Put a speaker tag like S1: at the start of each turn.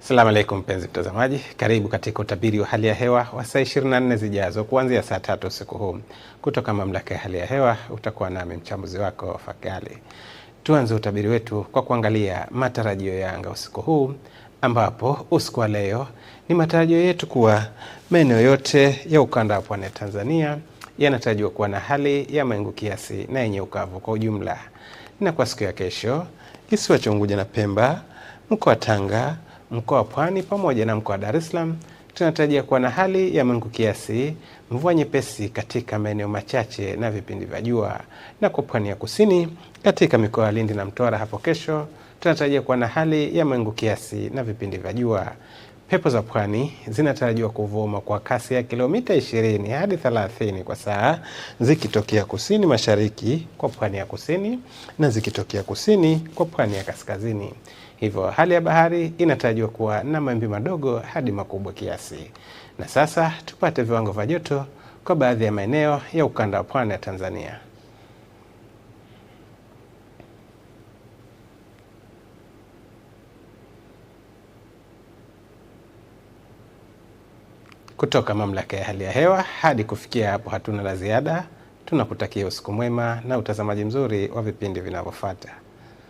S1: Asalamu alaykum mpenzi mtazamaji, karibu katika utabiri wa hali ya hewa wa saa 24 zijazo kuanzia saa 3 usiku huu kutoka mamlaka ya hali ya hewa. Utakuwa nami mchambuzi wako Fakali. Tuanze utabiri wetu kwa kuangalia matarajio ya anga usiku huu, ambapo usiku wa leo ni matarajio yetu kuwa maeneo yote ya ukanda wa pwani ya Tanzania yanatarajiwa kuwa na hali ya mawingu kiasi na yenye ukavu kwa ujumla. Na kwa siku ya kesho, kisiwa cha Unguja na Pemba, mkoa wa Tanga, mkoa wa Pwani pamoja na mkoa wa Dar es Salaam tunatarajia kuwa na hali ya mawingu kiasi, mvua nyepesi katika maeneo machache na vipindi vya jua. Na kwa pwani ya kusini katika mikoa ya Lindi na Mtwara hapo kesho tunatarajia kuwa na hali ya mawingu kiasi na vipindi vya jua. Pepo za pwani zinatarajiwa kuvuma kwa kasi ya kilomita 20 hadi 30 kwa saa, zikitokea kusini mashariki kwa pwani ya kusini na zikitokea kusini kwa pwani ya kaskazini. Hivyo hali ya bahari inatarajiwa kuwa na mawimbi madogo hadi makubwa kiasi. Na sasa tupate viwango vya joto kwa baadhi ya maeneo ya ukanda wa pwani ya Tanzania. Kutoka mamlaka ya hali ya hewa, hadi kufikia hapo hatuna la ziada. Tunakutakia usiku mwema na utazamaji mzuri wa vipindi vinavyofuata.